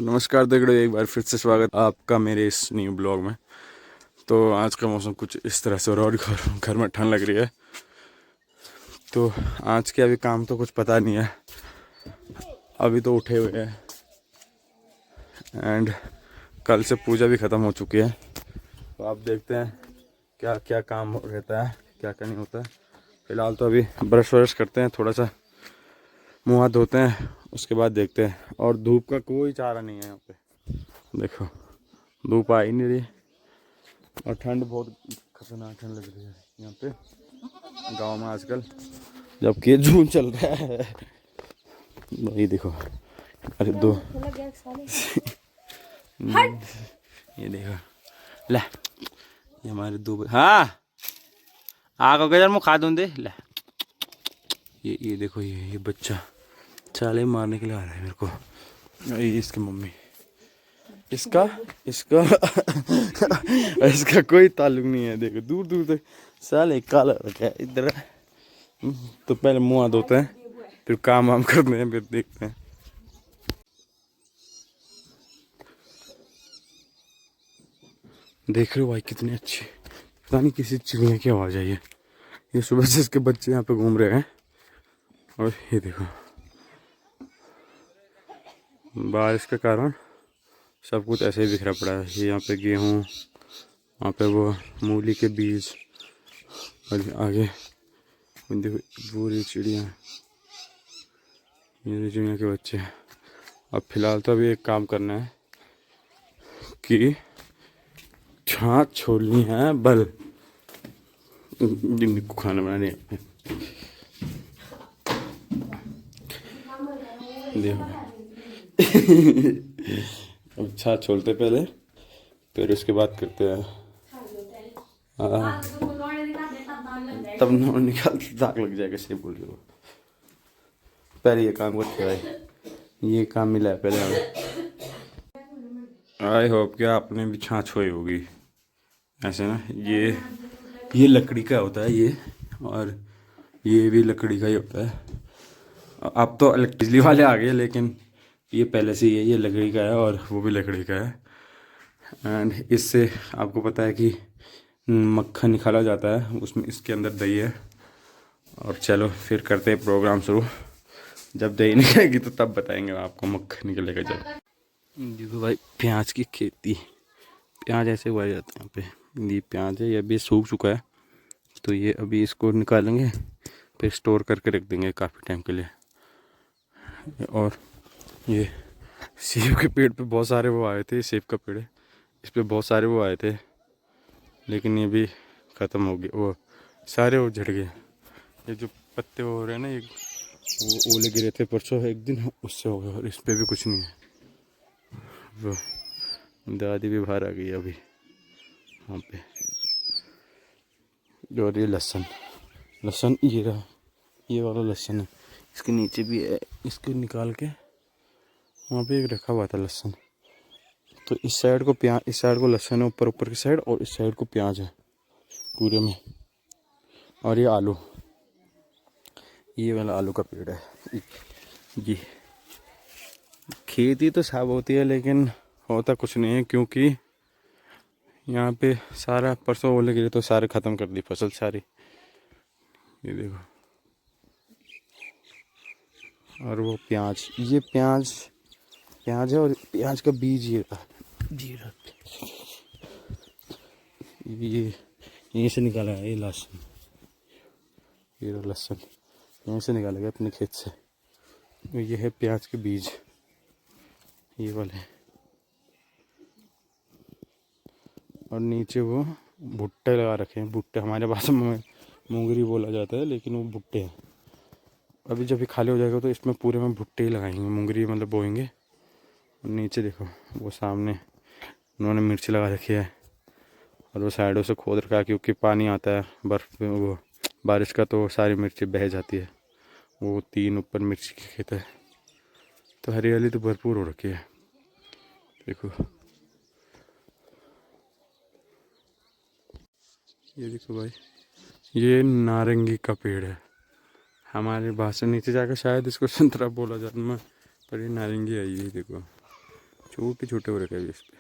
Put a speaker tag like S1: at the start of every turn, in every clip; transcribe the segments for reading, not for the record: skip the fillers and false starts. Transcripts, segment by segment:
S1: नमस्कार देख रहे हो, एक बार फिर से स्वागत आपका मेरे इस न्यू ब्लॉग में। तो आज का मौसम कुछ इस तरह से हो रहा है और घर में ठंड लग रही है। तो आज के अभी काम तो कुछ पता नहीं है, अभी तो उठे हुए हैं एंड कल से पूजा भी ख़त्म हो चुकी है। तो आप देखते हैं क्या क्या काम रहता है, क्या क्या नहीं होता है। फ़िलहाल तो अभी ब्रश व्रश करते हैं, थोड़ा सा मुँह हाथ धोते हैं, उसके बाद देखते हैं। और धूप का कोई चारा नहीं है यहाँ पे, देखो धूप आ ही नहीं रही और ठंड बहुत खतरनाक ठंड लग रही है यहाँ पे गांव में आजकल, जबकि जून चल रहा है। वही देखो, अरे दो ये देखो, ले ये हमारे दो, हाँ आग हो गया यार, मैं खा दूँ दे। ले ये देखो, ये बच्चा चाले मारने के लिए आ रहा है मेरे को। ये इसकी मम्मी, इसका इसका इसका कोई ताल्लुक नहीं है। देखो दूर दूर तक साले काला रखा है इधर। तो पहले मुँह हाथ धोते हैं, फिर काम वाम करते हैं, फिर देखते हैं। देख रहे हो भाई कितनी अच्छी, पता नहीं किसी चिड़िया की आवाज़ आई है। ये सुबह से इसके बच्चे यहाँ पे घूम रहे हैं। और ये देखो, बारिश के कारण सब कुछ ऐसे ही बिखरा पड़ा है। ये यहाँ पे गेहूँ, वहाँ पे वो मूली के बीज, और आगे देखो पूरी चिड़िया, ये चिड़िया के बच्चे। अब फिलहाल तो अभी एक काम करना है कि छाछ छोड़नी है बल, जिनको खाना बनाने है। देखो अब छाछ छोड़ते पहले, फिर उसके बाद करते हैं तब नोट निकालते दाग लग जाएगा। सही बोल रहे हो, पहले ये काम करते भाई, ये काम मिला है पहले हमें। आई होप कि आपने भी छाछ छोई होगी ऐसे ना। ये लकड़ी का होता है ये, और ये भी लकड़ी का ही होता है। अब तो बिजली वाले आ गए, लेकिन ये पहले से ही है। ये लकड़ी का है और वो भी लकड़ी का है। एंड इससे आपको पता है कि मक्खन निकाला जाता है, उसमें इसके अंदर दही है। और चलो फिर करते हैं प्रोग्राम शुरू। जब दही निकलेगी तो तब बताएंगे आपको मक्खन निकलेगा जब। देखो भाई, प्याज की खेती, प्याज ऐसे उगाए जाते हैं यहाँ पे। ये प्याज है, ये अभी सूख चुका है, तो ये अभी इसको निकालेंगे, फिर स्टोर करके रख देंगे काफ़ी टाइम के लिए। और ये सेब के पेड़ पे बहुत सारे वो आए थे, सेब का पेड़ है, इस पे बहुत सारे वो आए थे, लेकिन ये भी ख़त्म हो गए, वो सारे वो झड़ गए। ये जो पत्ते हो रहे हैं ना, ये वो ओले गिरे थे परसों एक दिन, उससे हो गया। और इस पे भी कुछ नहीं है। वो दादी भी बाहर आ गई अभी वहाँ पे। और ये लहसुन, लहसुन ये रहा, ये वाला लहसुन है, इसके नीचे भी है, इसको निकाल के वहाँ पे एक रखा हुआ था लहसुन। तो इस साइड को प्याज, इस साइड को लहसुन है ऊपर ऊपर की साइड, और इस साइड को प्याज है पूरे में। और ये आलू, ये वाला आलू का पेड़ है। ये खेती तो सब होती है, लेकिन होता कुछ नहीं है, क्योंकि यहाँ पे सारा परसों ओले गिरे तो सारे ख़त्म कर दी फसल सारी। ये देखो, और वो प्याज, ये प्याज प्याज है, और प्याज का बीज ये था, ये यहीं से निकाला है। ये लहसुन, ये लहसुन यहीं से निकाला गया अपने खेत से। ये है प्याज के बीज, ये वाले। और नीचे वो भुट्टे लगा रखे हैं, भुट्टे हमारे भाषा में मूंगरी बोला जाता है, लेकिन वो भुट्टे हैं। अभी जब भी खाली हो जाएगा तो इसमें पूरे में भुट्टे ही लगाएंगे, मूंगरी मतलब बोएंगे। और नीचे देखो, वो सामने उन्होंने मिर्ची लगा रखी है, और वो साइडों से खोद रखा है, क्योंकि पानी आता है बर्फ़, वो बारिश का, तो सारी मिर्ची बह जाती है। वो 3 ऊपर मिर्ची के खेत है, तो हरियाली तो भरपूर हो रखी है। देखो ये देखो भाई, ये नारंगी का पेड़ है। हमारे भाषा नीचे जाकर शायद इसको संतरा बोला जाता है, पर ये नारंगी है। ये देखो छोटे छोटे हो रखे हैं इस पे,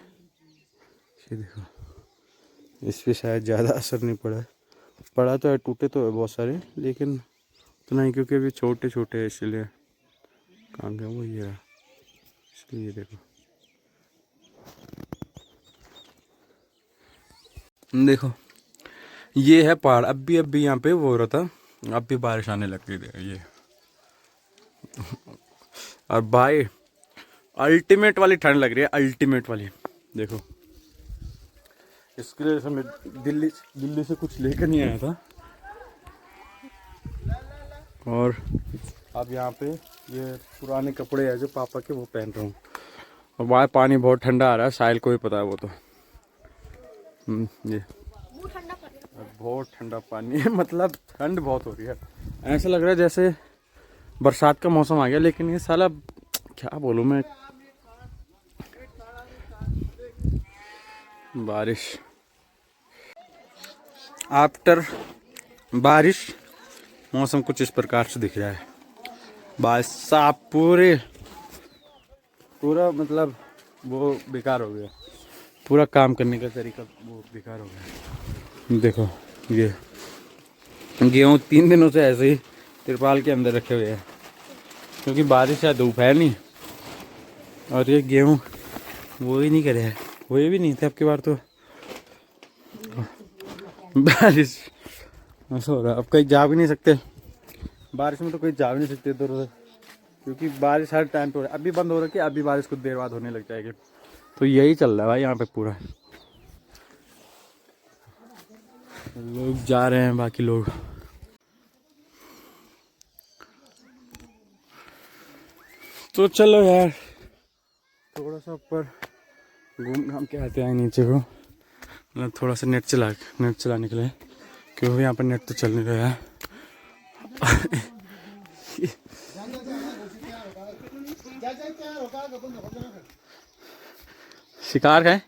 S1: ये देखो। इस पे शायद ज़्यादा असर नहीं पड़ा है, पड़ा तो है, टूटे तो है बहुत सारे, लेकिन उतना ही, क्योंकि अभी छोटे छोटे हैं इसलिए। कहाँ गया वो, ये इसलिए ये देखो। देखो ये है पहाड़। अभी यहाँ पे वो हो रहा था, अब भी बारिश आने लग गई है ये। और भाई अल्टीमेट वाली ठंड लग रही है, अल्टीमेट वाली। देखो इसके लिए मैं दिल्ली से कुछ लेकर नहीं आया था। और अब यहाँ पे ये पुराने कपड़े हैं जो पापा के, वो पहन रहा हूँ। और वहाँ पानी बहुत ठंडा आ रहा है, साहिल को भी पता है वो तो। ये बहुत ठंडा पानी है, मतलब ठंड बहुत हो रही है। ऐसा लग रहा है जैसे बरसात का मौसम आ गया, लेकिन ये साला क्या बोलूँ मैं, बारिश आफ्टर बारिश मौसम कुछ इस प्रकार से दिख रहा है। बारिश साफ पूरा मतलब वो बेकार हो गया, पूरा काम करने का तरीका वो बेकार हो गया। देखो ये गेहूँ 3 दिनों से ऐसे ही तिरपाल के अंदर रखे हुए हैं, क्योंकि बारिश या धूप है नहीं। और ये गेहूँ वो ही नहीं करे है, हुए भी नहीं थे अब की बार तो। बारिश ऐसा हो रहा है, अब कहीं जा भी नहीं सकते, बारिश में तो कहीं जा भी नहीं सकते इधर उधर, क्योंकि बारिश हर टाइम पे हो रहा है। अभी बंद हो रखी है, अभी बारिश कुछ देर बाद होने लग जाएगी। तो यही चल रहा है भाई यहाँ पे पूरा। लोग जा रहे हैं, बाकी लोग। तो चलो यार थोड़ा सा ऊपर घूम घाम के आते हैं नीचे को, मतलब थोड़ा सा नेट चलाने के लिए, क्योंकि यहाँ पर नेट तो चल नहीं रहा है। शिकार है,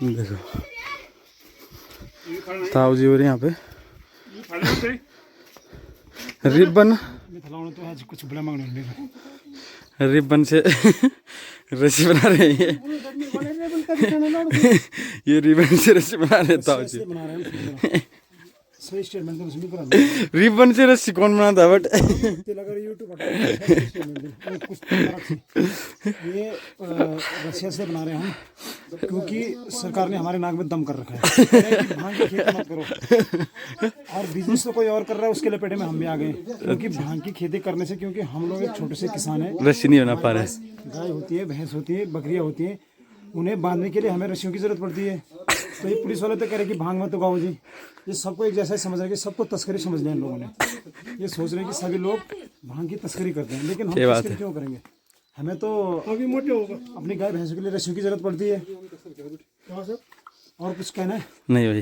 S1: देखो ताऊ जी हो रहे यहाँ पे। रिबन से रस्सी बना रहे हैं ये रिबन से रस्सी बना रहे ताऊ जी। रिबन से रस्सी कौन बनाता है? बट
S2: ये रशिया से बना रहे हैं हम, क्योंकि सरकार ने हमारे नाक में दम कर रखा है कि भांग की खेती मत करो। और बिजनेस तो कोई और कर रहा है, उसके लपेटे में हम भी आ गए, क्योंकि भांग की खेती करने से, क्योंकि हम लोग एक छोटे से किसान हैं,
S1: रस्सी नहीं बना पा रहे।
S2: गाय होती है, भैंस होती है, बकरियां होती हैं, उन्हें बांधने के लिए हमें रस्सियों की जरूरत पड़ती है। तो ये पुलिस वाले तो कह रहे कि भांग मत उगाओ जी, ये सबको एक जैसा ही समझ रहे कि सबको तस्करी समझ लिया इन लोगों ने। ये सोच रहे हैं कि सभी लोग भांग की तस्करी करते हैं, लेकिन हम तस्करी क्यों करेंगे? हमें तो अभी मोटे होगा, अपनी गाय भैंसों के लिए रस्सियों की जरूरत पड़ती है। और कुछ कहना है?
S1: नहीं भाई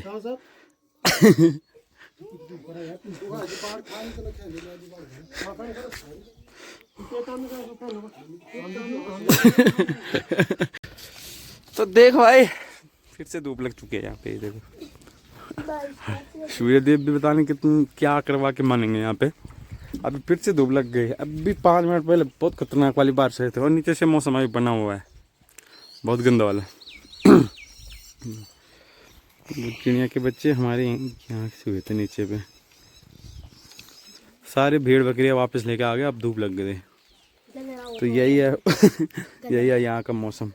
S1: तो देखो भाई फिर से धूप लग चुके हैं यहाँ पे। देखो सूर्यदेव भी बताने कितने क्या करवा के मानेंगे यहाँ पे। अभी फिर से धूप लग गई है। अभी 5 मिनट पहले बहुत खतरनाक वाली बारिश हुई थी, और नीचे से मौसम अभी बना हुआ है बहुत गंदा वाला। चिड़िया के बच्चे हमारे यहाँ से हुए थे नीचे पे, सारे भेड़ बकरियाँ वापस लेके आ गए। अब धूप लग गई, तो यही है यही है यहाँ का मौसम।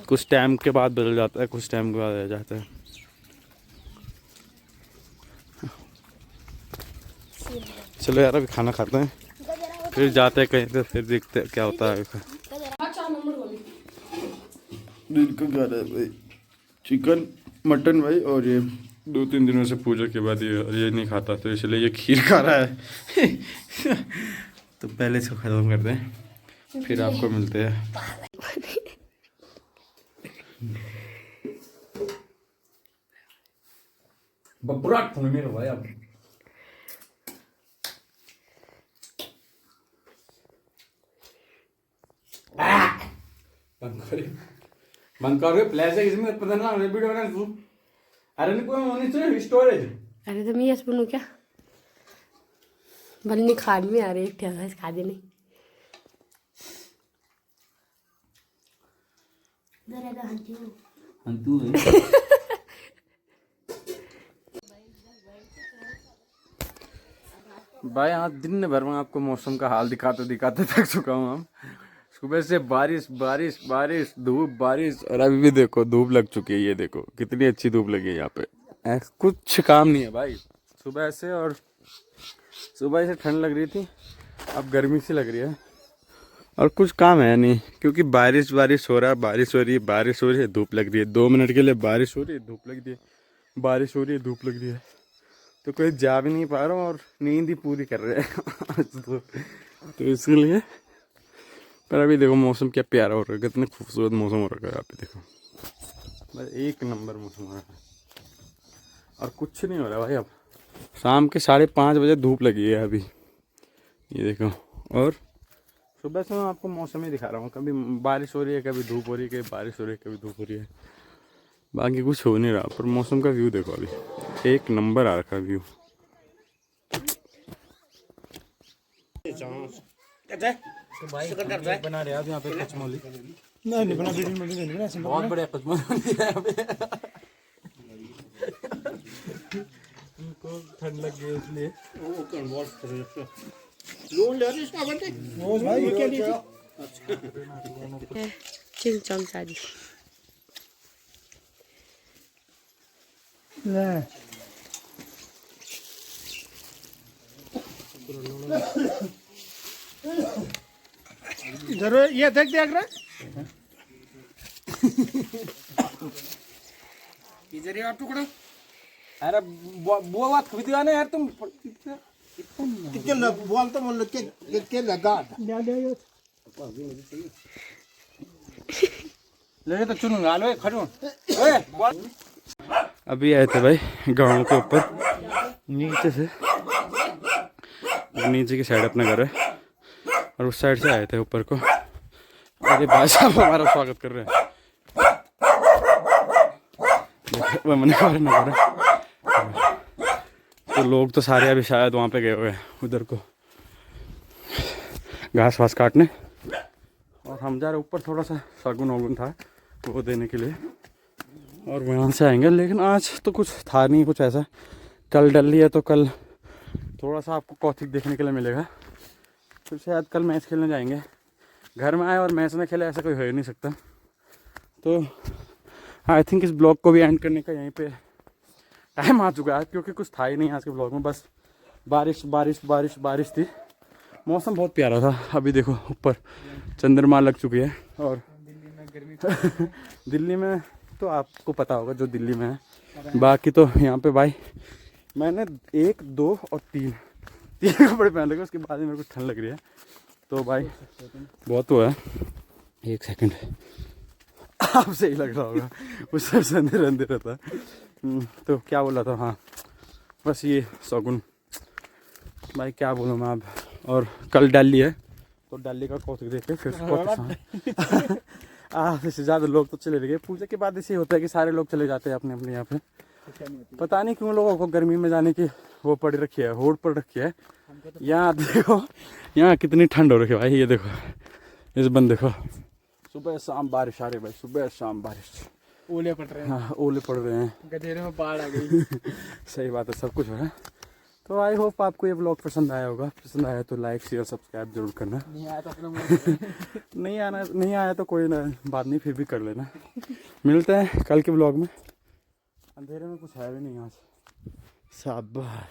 S1: कुछ टाइम के बाद बदल जाता है, कुछ टाइम के बाद आ जाता है। चलो यार अभी खाना खाते हैं, फिर जाते हैं कहीं, तो फिर देखते हैं क्या होता है। भाई चिकन मटन भाई, और ये 2-3 दिनों से पूजा के बाद ये नहीं खाता, तो इसलिए ये खीर खा रहा है। तो पहले इसको ख़त्म करते हैं, फिर आपको मिलते हैं। बबराट मेरे भाई आप बंद कर प्लेस है इसमें पता ना वीडियो बना तू। अरे नहीं कोई होनी चाहिए स्टोरेज।
S3: अरे तो मैं यस बनू क्या भलनी खाद में आ रही है खादे नहीं
S1: भाई यहाँ दिन भर में आपको मौसम का हाल दिखाते दिखाते थक चुका हूँ। हम सुबह से बारिश बारिश बारिश धूप बारिश और अभी भी देखो धूप लग चुकी है। ये देखो कितनी अच्छी धूप लगी है यहाँ पे। कुछ काम नहीं है भाई सुबह से। और सुबह से ठंड लग रही थी, अब गर्मी सी लग रही है और कुछ काम है नहीं, क्योंकि बारिश बारिश हो रहा है, बारिश हो रही है, बारिश हो रही है, धूप लग रही है। 2 मिनट के लिए बारिश हो रही है, धूप लग रही है, बारिश हो रही है, धूप लग रही है। तो कोई जा भी नहीं पा रहा हूँ और नींद ही पूरी कर रहे हैं तो इसलिए। पर अभी देखो मौसम क्या प्यारा हो रहा है, कितने खूबसूरत मौसम हो रखा है। यहाँ पे देखो बस एक नंबर मौसम हो रहा है और कुछ नहीं हो रहा भाई। अब शाम के 5:30 बजे धूप लगी है अभी, ये देखो। और सुबह से मैं आपको मौसम ही दिखा रहा हूँ, कभी बारिश हो रही है, कभी धूप हो रही है, कभी बारिश हो रही है, कभी धूप हो रही है, बाकी कुछ हो नहीं रहा। पर मौसम का व्यू देखो अभी एक नंबर आ रखा व्यू।
S2: बना रहे आप यहाँ पे कचमौली? नहीं बना, बहुत बढ़िया कचमौली है यहाँ पे। उनको ठंड लग गई इसलिए भाई क्या लीजिए
S3: चिंग चौंग शादी
S2: जरूर ये देख रहा इधर यार टुकड़ा। अरे वो बात खुद गाने यार तुम कितने बोल तो मन के लगा ले तो चुन गालो खड़ो।
S1: अभी आए थे भाई गाँव के ऊपर, नीचे से, नीचे की साइड अपना घर है और उस साइड से आए थे ऊपर को। अरे भाई साहब हमारा स्वागत कर रहे हैं, मैंने तो लोग तो सारे अभी शायद वहाँ पे गए हुए हैं उधर को घास वास काटने, और हम जा रहे ऊपर। थोड़ा सा शगुन वगुन था वो देने के लिए और वहाँ से आएंगे। लेकिन आज तो कुछ था नहीं कुछ ऐसा। कल डली है तो कल थोड़ा सा आपको कौथिक देखने के लिए मिलेगा, तो शायद कल मैच खेलने जाएंगे। घर में आए और मैच में खेले ऐसा कोई हो ही नहीं सकता। तो आई थिंक इस ब्लॉग को भी एंड करने का यहीं पे टाइम आ चुका है, क्योंकि कुछ था ही नहीं आज के ब्लॉग में। बस बारिश बारिश बारिश बारिश थी, मौसम बहुत प्यारा था। अभी देखो ऊपर चंद्रमा लग चुकी है और
S2: दिल्ली में गर्मी
S1: दिल्ली में तो आपको पता होगा जो दिल्ली में है। बाकी तो यहाँ पे भाई मैंने 1, 2 और 3 कपड़े पहन रखे, उसके बाद ही मेरे को ठंड लग रही है। तो भाई बहुत हुआ है। 1 सेकंड आप सही लग रहा होगा, उस से अंदर अंदर था। तो क्या बोला था, हाँ बस ये शगुन भाई क्या बोलूँ मैं अब। और कल डाली है तो डाली का कौतुक देख के फिर आधे से ज़्यादा लोग तो चले गए। पूजा के बाद ऐसे ही होता है कि सारे लोग चले जाते हैं अपने अपने यहाँ पे। पता नहीं क्यों लोगों को गर्मी में जाने की वो पड़ रखी है, होड़ पड़ रखी है। यहाँ देखो यहाँ कितनी ठंड हो रखी है भाई। ये देखो इस बंद देखो, सुबह शाम बारिश आ रही है भाई, सुबह शाम बारिश,
S2: ओले पड़ रहे हैं।
S1: हाँ ओले पड़ रहे हैं,
S2: गधेरे में बाढ़ आ गई।
S1: सही बात है, सब कुछ हो रहा है। तो आई होप आपको ये ब्लॉग पसंद आया होगा। पसंद आया तो लाइक शेयर सब्सक्राइब जरूर करना।
S2: नहीं आया तो अपने
S1: नहीं आया तो कोई ना बात नहीं, फिर भी कर लेना। मिलते हैं कल के ब्लॉग में। अंधेरे में कुछ है भी नहीं आज। शाबाश।